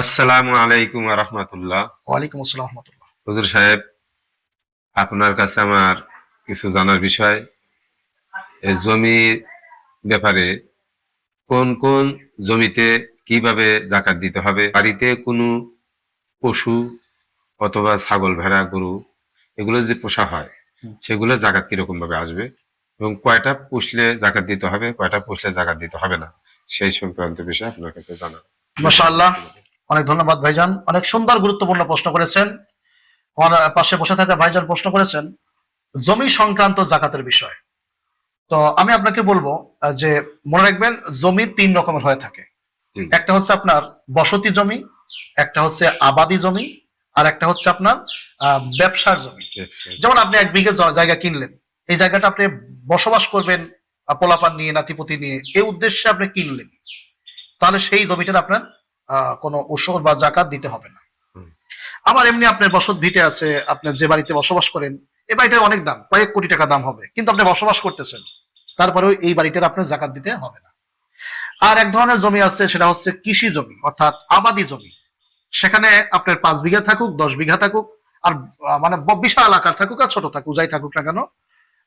আসসালামু আলাইকুম ওয়া রাহমাতুল্লাহ। ওয়ালাইকুম আসসালাম রহমতুল্লাহ। হুজুর সাহেব, আপনার কাছে আমার কিছু জানার বিষয়, এই জমির ব্যাপারে কোন কোন জমিতে কিভাবে জাকাত দিতে হবে, বাড়িতে কোনো পশু অথবা ছাগল, ভেড়া, গরু এগুলো যদি পোষা হয় হুম। সেগুলো জাকাত কিরকম ভাবে আসবে এবং কয়টা পুষলে জাকাত দিতে হবে, কয়টা পুষলে জাকাত দিতে হবে না, সেই সংক্রান্ত বিষয় আপনার কাছে জানার। মাশাআল্লাহ, অনেক ধন্যবাদ ভাইজান, অনেক সুন্দর গুরুত্বপূর্ণ প্রশ্ন করেছেন। আমার পাশে বসে থাকা ভাইজান প্রশ্ন করেছেন জমি সংক্রান্ত জাকাতের বিষয়। তো আমি আপনাকে বলবো যে মনে রাখবেন জমি তিন রকমের হয়ে থাকে। জি। একটা হচ্ছে আপনার বসতি জমি, একটা হচ্ছে আবাদি জমি, আর একটা হচ্ছে আপনার ব্যবসার জমি। যেমন আপনি 1 বিঘা জায়গা কিনলেন, এই জায়গাটা আপনি বসবাস করবেন, পোলাপান নিয়ে নাতিপুতি নিয়ে, এই উদ্দেশ্যে আপনি কিনলেন, তাহলে সেই জমিটার আপনার কোনো ওসর বা জাকাত দিতে হবে না। হুম। আবার এমনি আপনার বসত ভিটে আছে, আপনার যে বাড়িতে বসবাস করেন, এই বাড়িটার অনেক দাম, কয়েক কোটি টাকা দাম হবে, কিন্তু আপনি বসবাস করতেছেন, তারপরেও এই বাড়িটার আপনার জাকাত দিতে হবে না। আর এক ধরনের জমি আছে, সেটা হচ্ছে কৃষি জমি অর্থাৎ আবাদি জমি। সেখানে আপনার 5 বিঘা থাকুক, 10 বিঘা থাকুক, আর মানে বিশাল আকার থাকুক আর ছোট থাকুক, যাই থাকুক না কেন,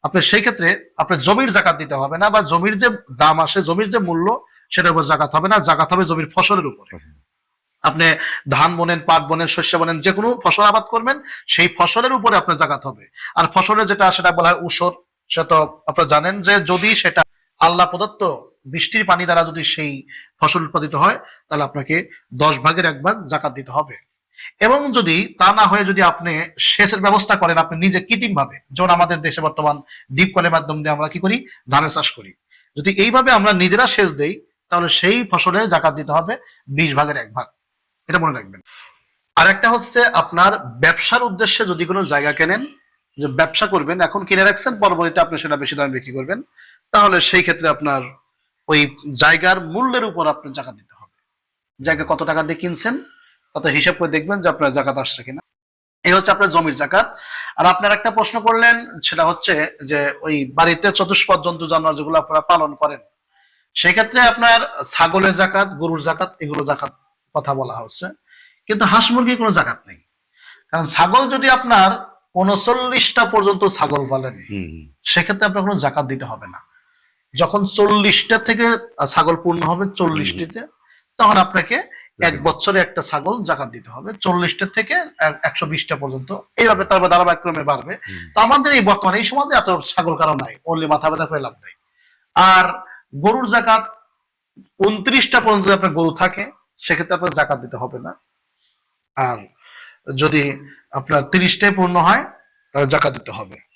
আপনার সেই ক্ষেত্রে আপনার জমির জাকাত দিতে হবে না, বা জমির যে দাম আসে, জমির যে মূল্য, সেটার উপর জাকাত হবে না। জাকাত হবে জমির ফসলের উপরে। আপনি ধান বোনেন, পাট বোনেন, শস্য বোনেন, যে কোনো ফসল আবাদ করবেন, সেই ফসলের উপরে আপনার জাকাত হবে। আর ফসলের যেটা সেটা বলা হয় উসর, সেটা তো আপনারা জানেন যে যদি সেটা আল্লাহ প্রদত্ত বৃষ্টির পানি দ্বারা যদি সেই ফসল উৎপাদিত হয়, তাহলে আপনাকে 10 ভাগের 1 ভাগ জাকাত দিতে হবে। এবং যদি তা না হয়ে যদি আপনি সেচের ব্যবস্থা করেন আপনি নিজে কৃত্রিম ভাবে, যেমন আমাদের দেশে বর্তমান ডিপ কলের মাধ্যম দিয়ে আমরা কি করি, ধানের চাষ করি, যদি এইভাবে আমরা নিজেরা সেচ দেই, তাহলে সেই ফসলের জাকাত দিতে হবে 20 ভাগের 1 ভাগ। এটা মনে রাখবেন। আর একটা হচ্ছে আপনার ব্যবসার উদ্দেশ্যে যদি কোনো জায়গা কেনেন, যে ব্যবসা করবেন, এখন কিনে রাখছেন, পরবর্তীতে আপনি সেটা বেশি দামে বিক্রি করবেন, তাহলে সেই ক্ষেত্রে আপনার ওই জায়গার মূল্যের উপর আপনার জাকাত দিতে হবে। জায়গা কত টাকা দিয়ে কিনছেন, তাতে হিসাব করে দেখবেন যে আপনার জাকাত আসছে কিনা। এই হচ্ছে আপনার জমির জাকাত। আর আপনার একটা প্রশ্ন করলেন, সেটা হচ্ছে যে ওই বাড়িতে চতুষ্পদ জন্তু জানোয়ার যেগুলো আপনারা পালন করেন, সেক্ষেত্রে আপনার ছাগলের জাকাত, গরুর জাকাত, এগুলো জাকাত কথা বলা হচ্ছে, কিন্তু হাঁস মুরগির কোনো জাকাত নেই। কারণ ছাগল যদি আপনার 39টা পর্যন্ত ছাগল পালেন, সেক্ষেত্রে আপনার কোনো জাকাত দিতে হবে না। যখন 40টা থেকে ছাগল পূর্ণ হবে, 40টিতে, তখন আপনাকে 1 বছরে একটা ছাগল জাকাত দিতে হবে। 40টা থেকে 120টা পর্যন্ত, এইভাবে তারপর ধারাবাহিক্রমে বাড়বে। তো আমাদের এই বর্তমানে এই সমাজে এত ছাগল কারো নাই, অনলি মাথা ব্যথা করে লাভ নাই। আর গরুর জাকাত 29টা পর্যন্ত আপনার গরু থাকে, সেক্ষেত্রে আপনার জাকাত দিতে হবে না। আর যদি আপনার 30টায় পূর্ণ হয়, তাহলে জাকাত দিতে হবে।